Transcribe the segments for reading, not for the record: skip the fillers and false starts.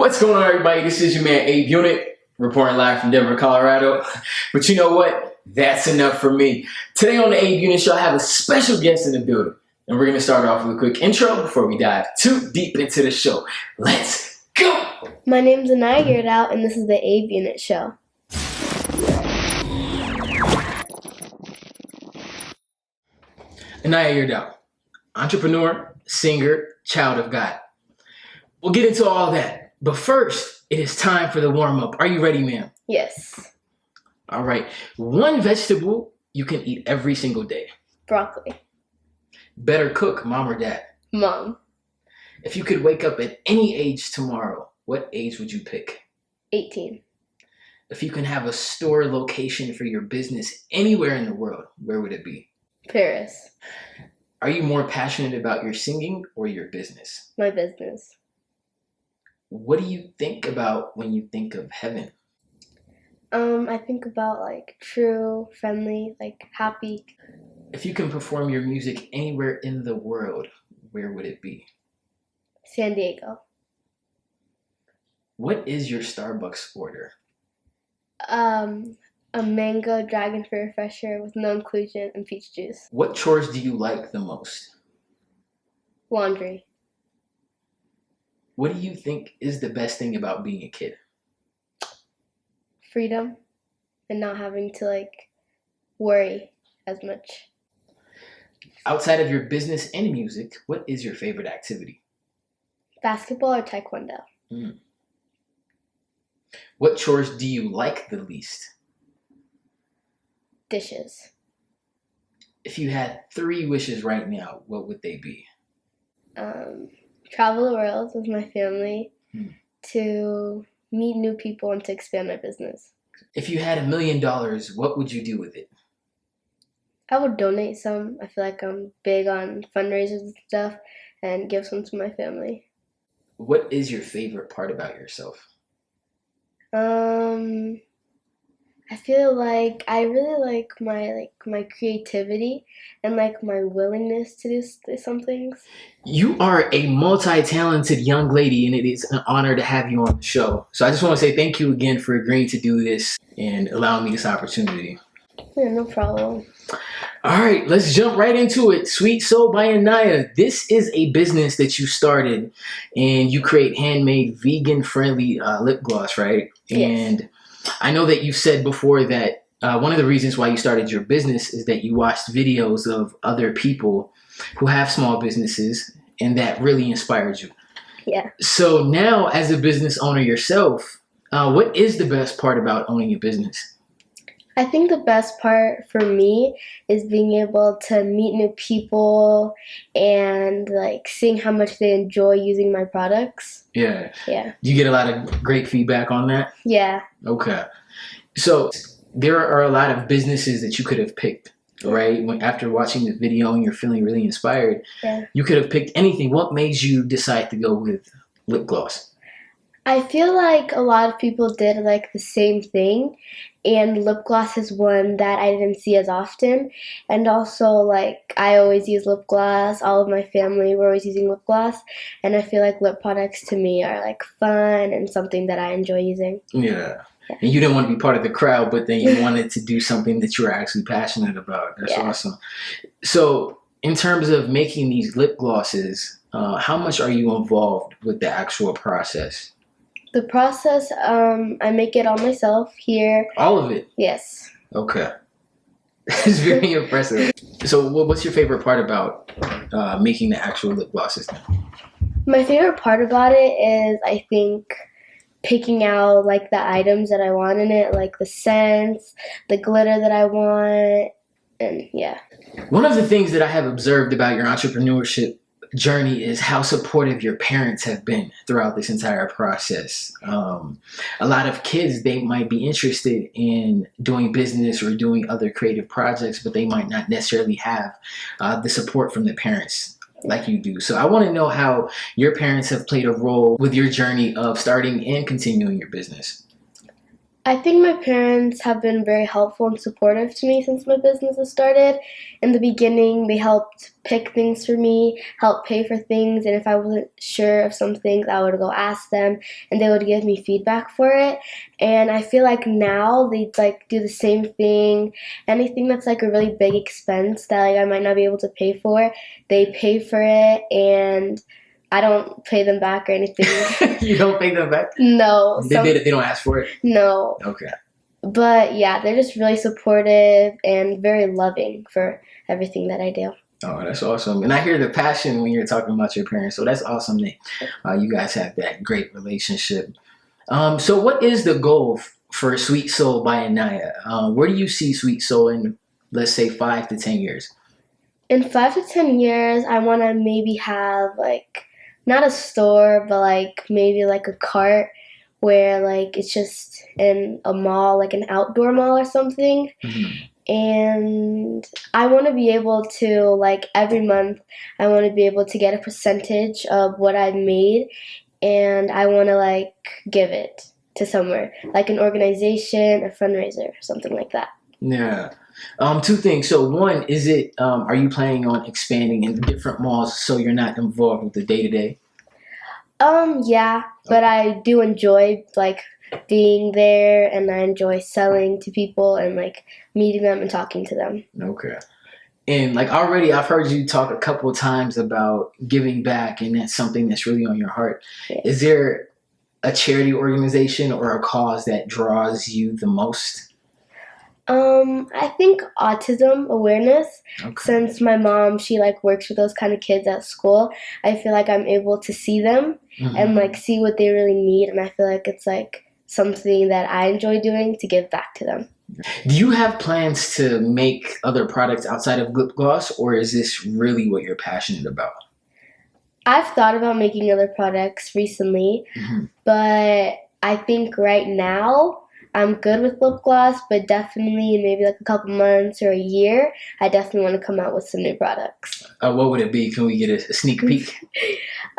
What's going on, everybody? This is your man Abe-Unit, reporting live from Denver, Colorado. But you know what? That's enough for me. Today on the Abe-Unit Show, I have a special guest in the building. And we're going to start off with a quick intro before we dive too deep into the show. Let's go! My name's Anaiah Yirdaw, and this is the Abe-Unit Show. Anaiah Yirdaw, entrepreneur, singer, child of God. We'll get into all that. But first, it is time for the warm-up. Are you ready, ma'am? Yes. All right. One vegetable you can eat every single day. Broccoli. Better cook, mom or dad? Mom. If you could wake up at any age tomorrow, what age would you pick? 18. If you can have a store location for your business anywhere in the world, where would it be? Paris. Are you more passionate about your singing or your business? My business. What do you think about when you think of heaven? I think about true, friendly, happy. If you can perform your music anywhere in the world, where would it be? San Diego. What is your Starbucks order? A mango dragon fruit refresher with no inclusion and peach juice. What chores do you like the most? Laundry. What do you think is the best thing about being a kid? Freedom and not having to worry as much. Outside of your business and music, what is your favorite activity? Basketball or taekwondo. What chores do you like the least? Dishes. If you had 3 wishes right now, what would they be? Travel the world with my family, to meet new people, and to expand my business. If you had $1 million, what would you do with it? I would donate some. I feel like I'm big on fundraisers and stuff, and give some to my family. What is your favorite part about yourself? I feel like I really like my creativity and my willingness to do some things. You are a multi-talented young lady, and it is an honor to have you on the show. So I just want to say thank you again for agreeing to do this and allowing me this opportunity. Yeah, no problem. All right, let's jump right into it. Sweet Soul by Anaiah. This is a business that you started, and you create handmade, vegan-friendly lip gloss, right? Yes. And I know that you said before that one of the reasons why you started your business is that you watched videos of other people who have small businesses, and that really inspired you. Yeah. So now, as a business owner yourself, what is the best part about owning a business? I think the best part for me is being able to meet new people and seeing how much they enjoy using my products. Yeah. Yeah. You get a lot of great feedback on that? Yeah. Okay. So there are a lot of businesses that you could have picked, right? After watching the video and you're feeling really inspired, you could have picked anything. What made you decide to go with lip gloss? I feel like a lot of people did the same thing, and lip gloss is one that I didn't see as often. And also I always use lip gloss. All of my family were always using lip gloss, and I feel like lip products to me are fun and something that I enjoy using. Yeah. And you didn't want to be part of the crowd, but then you wanted to do something that you were actually passionate about. That's awesome. So in terms of making these lip glosses, how much are you involved with the actual process? The process, I make it all myself here. All of it? Yes. Okay. It's very impressive. So what's your favorite part about making the actual lip glosses? My favorite part about it is, I think, picking out the items that I want in it, the scents, the glitter that I want, and yeah. One of the things that I have observed about your entrepreneurship journey is how supportive your parents have been throughout this entire process. A lot of kids, they might be interested in doing business or doing other creative projects, but they might not necessarily have the support from the parents like you do. So I want to know how your parents have played a role with your journey of starting and continuing your business. I think my parents have been very helpful and supportive to me since my business has started. In the beginning, they helped pick things for me, help pay for things, and if I wasn't sure of some things, I would go ask them, and they would give me feedback for it. And I feel like now they like do the same thing. Anything that's like a really big expense that like I might not be able to pay for, they pay for it, and I don't pay them back or anything. You don't pay them back? No, They don't ask for it? no. Okay. But yeah, they're just really supportive and very loving for everything that I do. Oh, that's awesome. And I hear the passion when you're talking about your parents. So that's awesome that you guys have that great relationship. So what is the goal for Sweet Soul by Anaiah? Where do you see Sweet Soul in, let's say, 5 to 10 years? In 5 to 10 years, I want to maybe have like not a store, but like maybe like a cart where like it's just in a mall, like an outdoor mall or something. Mhm. And I want to be able to like every month, I want to be able to get a percentage of what I've made, and I want to like give it to somewhere, like an organization, a fundraiser, something like that. Yeah. Two things. So one, is it are you planning on expanding in different malls so you're not involved with the day to day? Yeah, but I do enjoy like being there, and I enjoy selling to people and like meeting them and talking to them. Okay. And like already I've heard you talk a couple of times about giving back and that's something that's really on your heart. Yeah. Is there a charity organization or a cause that draws you the most? I think autism awareness. Okay. Since my mom, she like works with those kind of kids at school, I feel like I'm able to see them and like see what they really need, and I feel like it's like something that I enjoy doing to give back to them. Do you have plans to make other products outside of lip gloss, or is this really what you're passionate about? I've thought about making other products recently, Mhm. but I think right now I'm good with lip gloss, but definitely in maybe like a couple months or a year, I definitely want to come out with some new products. What would it be? Can we get a sneak peek?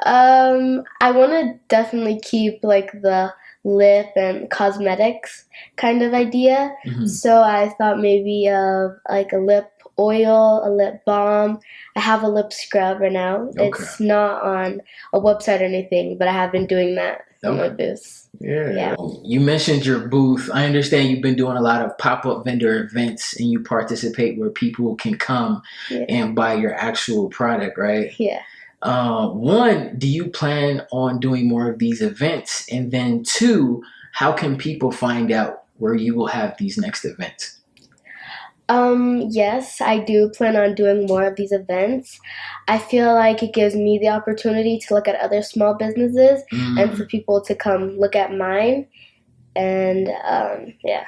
I want to definitely keep like the lip and cosmetics kind of idea. Mhm. So I thought maybe of like a lip oil, a lip balm. I have a lip scrub right now. Okay. It's not on a website or anything, but I have been doing that in my Okay. booth. Yeah. You mentioned your booth. I understand you've been doing a lot of pop-up vendor events and you participate where people can come Yeah. and buy your actual product, right? Yeah. One, do you plan on doing more of these events? And then two, how can people find out where you will have these next events? Yes, I do plan on doing more of these events. I feel like it gives me the opportunity to look at other small businesses and for people to come look at mine. And yeah.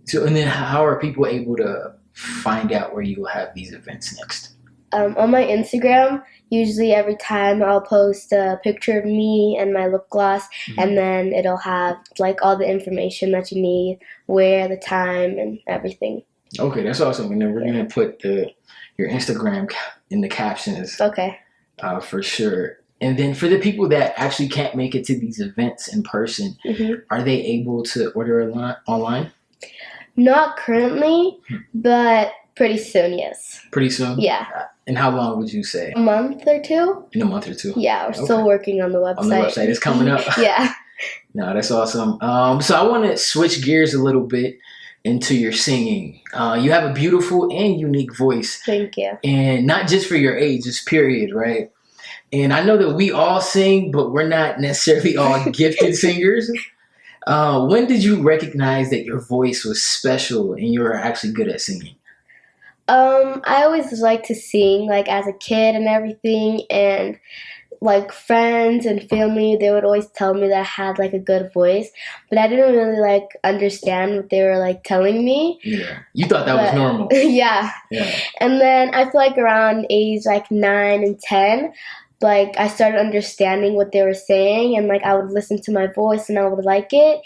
So, and then how are people able to find out where you will have these events next? On my Instagram, usually every time I'll post a picture of me and my lip gloss, and then it'll have like all the information that you need, where, the time, and everything. Okay, that's awesome. And then we're gonna put your Instagram in the captions. Okay. For sure. And then for the people that actually can't make it to these events in person, are they able to order online? Not currently, but pretty soon, yes. Pretty soon? Yeah. And how long would you say? A month or two? In a month or two? Yeah, we're still working on the website. On the website, it's coming up. Yeah. No, that's awesome. So I want to switch gears a little bit into your singing. You have a beautiful and unique voice. Thank you. And not just for your age, just period, right? And I know that we all sing, but we're not necessarily all gifted singers. When did you recognize that your voice was special and you were actually good at singing? I always liked to sing, like as a kid and everything, and like friends and family, they would always tell me that I had like a good voice, but I didn't really like understand what they were like telling me. Yeah, you thought that was normal. Yeah. And then I feel like around age like 9 and 10, like I started understanding what they were saying, and like I would listen to my voice and I would like it.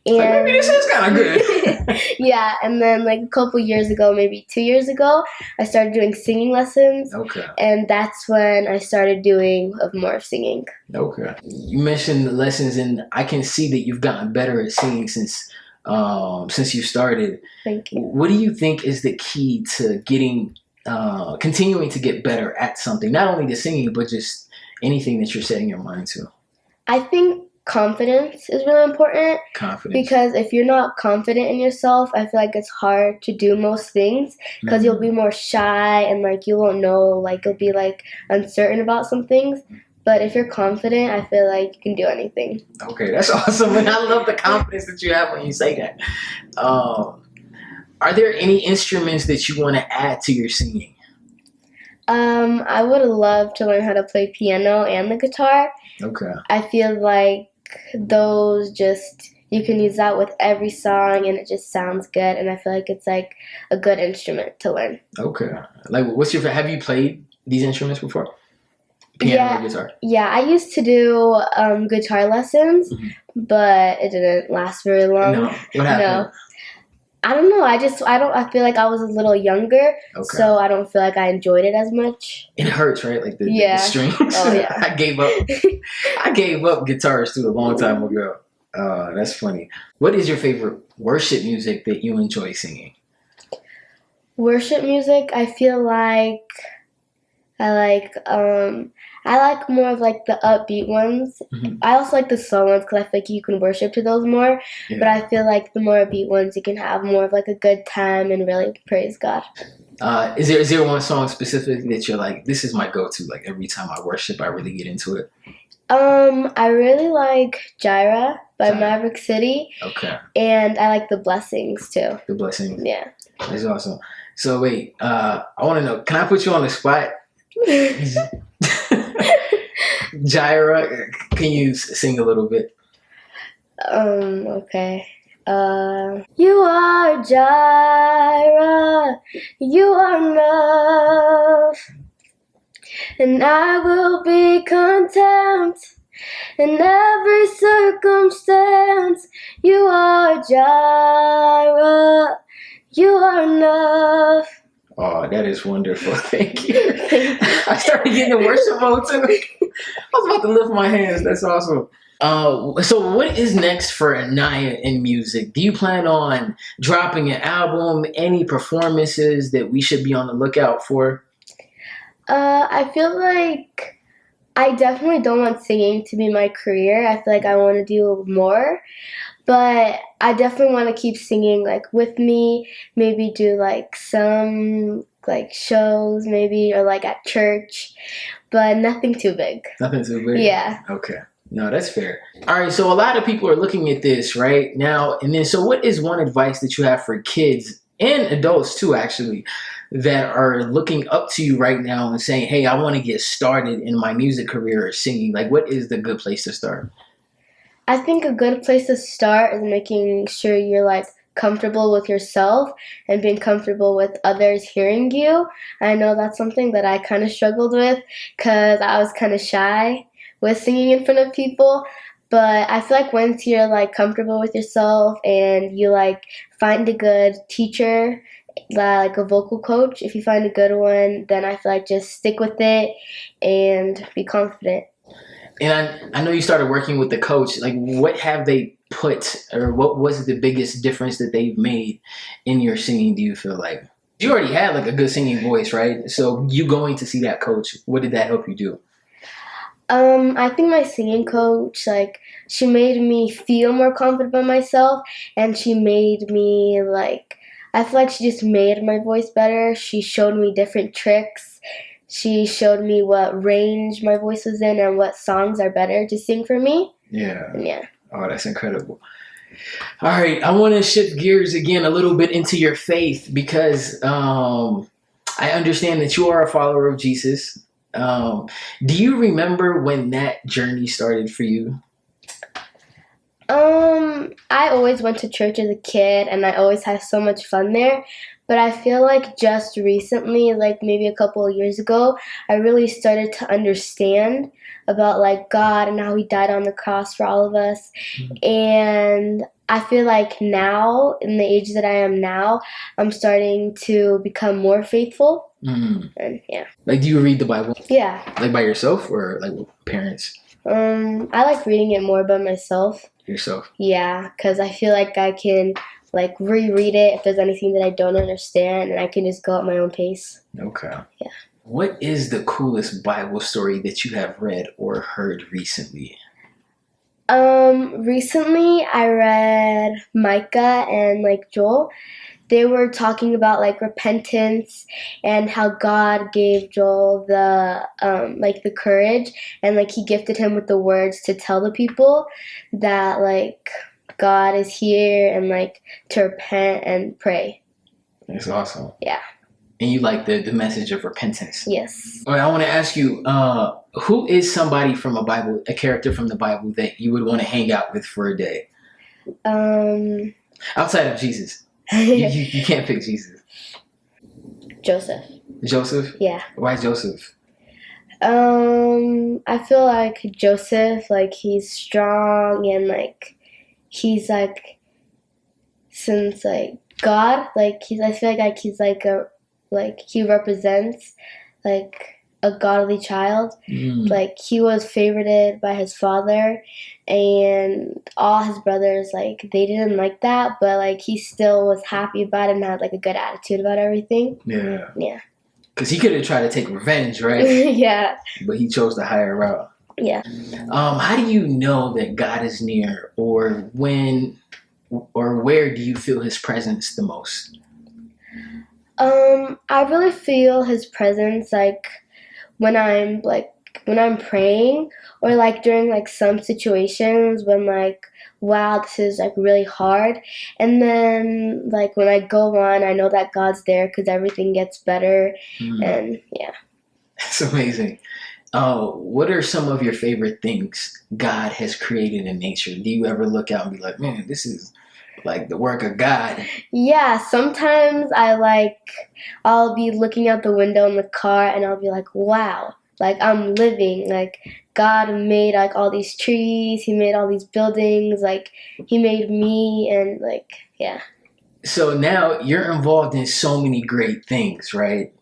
And like, maybe this is kind of good. Yeah, and then like a couple years ago, maybe 2 years ago, I started doing singing lessons. Okay. And that's when I started doing more of singing. Okay. You mentioned the lessons, and I can see that you've gotten better at singing since since you started. Thank you. What do you think is the key to continuing to get better at something? Not only the singing, but just anything that you're setting your mind to. I think confidence is really important Confidence. because if you're not confident in yourself, I feel like it's hard to do most things because you'll be more shy and like you won't know, like you'll be like uncertain about some things. But if you're confident, I feel like you can do anything. Okay, that's awesome. And I love the confidence that you have when you say that. Are there any instruments that you want to add to your singing? I would love to learn how to play piano and the guitar. Okay. I feel like those you can use that with every song and it just sounds good, and I feel like it's like a good instrument to learn. Okay. Like, have you played these instruments before? Piano or guitar? Yeah, I used to do guitar lessons, but it didn't last very long. No. What happened? No. I don't know. I feel like I was a little younger, so I don't feel like I enjoyed it as much. It hurts, right? Like the strings. Oh yeah. I gave up. I gave up guitars too a long time ago. That's funny. What is your favorite worship music that you enjoy singing? Worship music, I feel like I like more of like the upbeat ones. I also like the slow ones because I feel like you can worship to those more. Yeah. But I feel like the more upbeat ones, you can have more of like a good time and really praise God. Is there one song specifically that you're like, this is my go-to? Like every time I worship, I really get into it. I really like Jireh by Maverick City. Okay. And I like The Blessings too. The Blessings. Yeah. That's awesome. So wait, I want to know, can I put you on the spot? Jireh, can you sing a little bit? Okay. You are Jireh, you are enough, and I will be content in every circumstance. You are Jireh, you are enough. Oh, that is wonderful. Thank you. I started getting in worship mode too. I was about to lift my hands. That's awesome. So what is next for Anaiah in music? Do you plan on dropping an album? Any performances that we should be on the lookout for? I feel like I definitely don't want singing to be my career. I feel like I want to do more. But I definitely want to keep singing like with me, maybe do like some like shows maybe or like at church, but nothing too big. Nothing too big? Yeah. Okay. No, that's fair. All right, so a lot of people are looking at this right now, and then so what is one advice that you have for kids and adults too actually that are looking up to you right now and saying, hey, I want to get started in my music career or singing? Like, what is the good place to start? I think a good place to start is making sure you're like comfortable with yourself and being comfortable with others hearing you. I know that's something that I kind of struggled with because I was kind of shy with singing in front of people. But I feel like once you're like comfortable with yourself and you like find a good teacher, like a vocal coach, if you find a good one, then I feel like just stick with it and be confident. And I know you started working with the coach. Like, what have they put, or what was the biggest difference that they've made in your singing, do you feel like? You already had like a good singing voice, right? So you going to see that coach, what did that help you do? I think my singing coach, like, she made me feel more confident about myself, and she made me, like, I feel like she just made my voice better. She showed me different tricks. She showed me what range my voice was in and what songs are better to sing for me. Yeah. Yeah. Oh, that's incredible. All right, I want to shift gears again a little bit into your faith because I understand that you are a follower of Jesus. Do you remember when that journey started for you? I always went to church as a kid, and I always had so much fun there. But I feel like just recently, like maybe a couple of years ago, I really started to understand about like God and how He died on the cross for all of us. And I feel like now, in the age that I am now, I'm starting to become more faithful. And yeah. Like, do you read the Bible? Yeah. Like by yourself or like with parents? I like reading it more by myself. yourself? Yeah, because I feel like I can like reread it if there's anything that I don't understand, and I can just go at my own pace. Okay. Yeah. What is the coolest Bible story that you have read or heard recently? Recently I read Micah and like Joel. They were talking about like repentance and how God gave Joel the like the courage, and like he gifted him with the words to tell the people that like God is here and like to repent and pray. That's awesome. Yeah. And you like the message of repentance. Yes. All right, I want to ask you, who is somebody from a character from the Bible that you would want to hang out with for a day? Outside of Jesus. You can't pick Jesus. Joseph. Joseph? Yeah. Why Joseph? I feel like Joseph, like he's strong and like he's like since like God, like I feel like he's like a like he represents like a godly child. Like he was favorited by his father, and all his brothers like they didn't like that, but like he still was happy about it and had like a good attitude about everything. Yeah. Yeah. Because he could have tried to take revenge, right? Yeah. But he chose the higher route. Yeah. How do you know that God is near, or when, or where do you feel His presence the most? I really feel his presence like when I'm praying, or like during like some situations when like wow, this is like really hard, and then like when I go on, I know that God's there because everything gets better. And yeah. That's amazing. What are some of your favorite things God has created in nature? Do you ever look out and be like, man, this is like the work of God? Yeah, sometimes I'll be looking out the window in the car and I'll be like, wow, like I'm living. Like God made like all these trees, he made all these buildings, like he made me, and like yeah. So now you're involved in so many great things, right?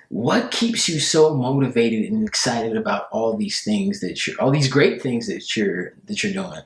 What keeps you so motivated and excited about all these things all these great things that you're doing?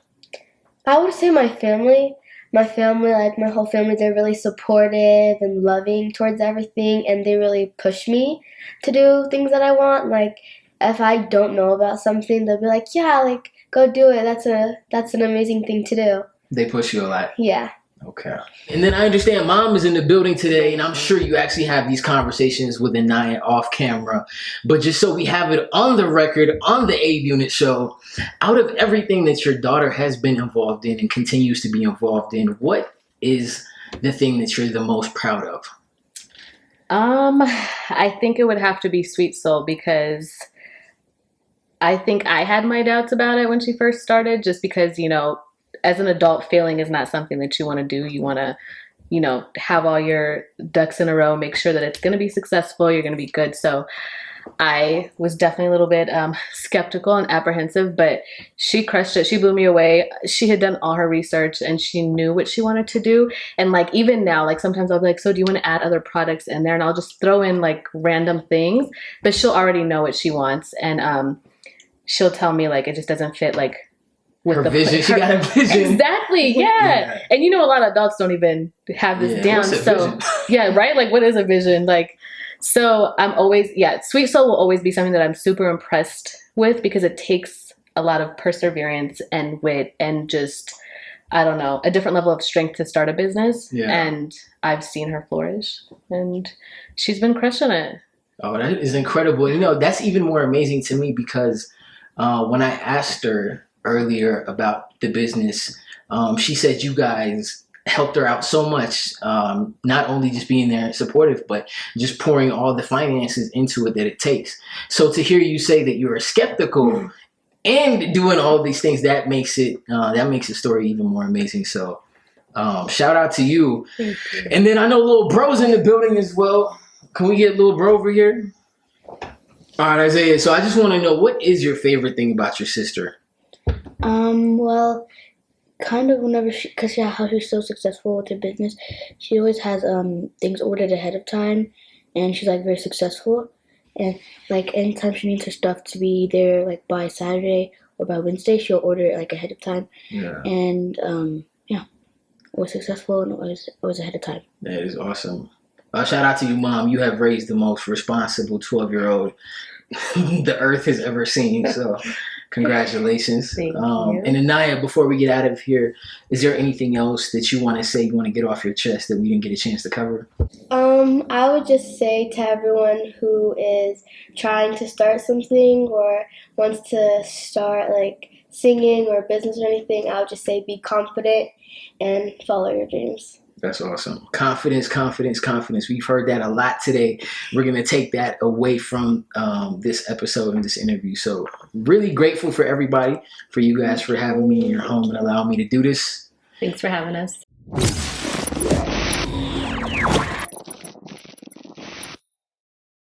I would say my family. My family, like my whole family, they're really supportive and loving towards everything, and they really push me to do things that I want. Like if I don't know about something, they'll be like, "Yeah, like go do it. That's an amazing thing to do." They push you a lot. Yeah. Okay. And then I understand Mom is in the building today, and I'm sure you actually have these conversations with Anaiah off camera. But just so we have it on the record on the Abe-Unit show, out of everything that your daughter has been involved in and continues to be involved in, what is the thing that you're the most proud of? I think it would have to be Sweet Soul, because I think I had my doubts about it when she first started, just because, as an adult, failing is not something that you want to do. You want to, have all your ducks in a row, make sure that it's going to be successful, you're going to be good. So I was definitely a little bit skeptical and apprehensive, but she crushed it. She blew me away. She had done all her research and she knew what she wanted to do. And like even now, like sometimes I'll be like, so do you want to add other products in there? And I'll just throw in like random things, but she'll already know what she wants. And she'll tell me like it just doesn't fit like with her vision. She got a vision. Exactly. Yeah. And a lot of adults don't even have this down. So yeah, right? Like what is a vision? Like, so I'm always, Sweet Soul will always be something that I'm super impressed with, because it takes a lot of perseverance and wit and just, I don't know, a different level of strength to start a business. Yeah. And I've seen her flourish and she's been crushing it. Oh, that is incredible. That's even more amazing to me because when I asked her earlier about the business, she said you guys helped her out so much, not only just being there and supportive, but just pouring all the finances into it that it takes. So to hear you say that you were skeptical and doing all these things, that makes the story even more amazing. So shout out to you. Thank you. And then I know little bro's in the building as well. Can we get little bro over here? All right, Isaiah. So I just want to know, what is your favorite thing about your sister? Well, kind of whenever because how she's so successful with her business, she always has things ordered ahead of time, and she's like very successful, and like anytime she needs her stuff to be there like by Saturday or by Wednesday. She'll order it like ahead of time, Yeah. and was successful and it was ahead of time. That is awesome. Shout out to you, Mom. You have raised the most responsible 12-year-old the earth has ever seen. So congratulations. Thank you. And Anaiah, before we get out of here, is there anything else that you want to say, you want to get off your chest that we didn't get a chance to cover? I would just say to everyone who is trying to start something or wants to start like singing or business or anything, I would just say be confident and follow your dreams. That's awesome. Confidence, confidence, confidence. We've heard that a lot today. We're going to take that away from this episode and this interview. So really grateful for everybody, for you guys for having me in your home and allowing me to do this. Thanks for having us.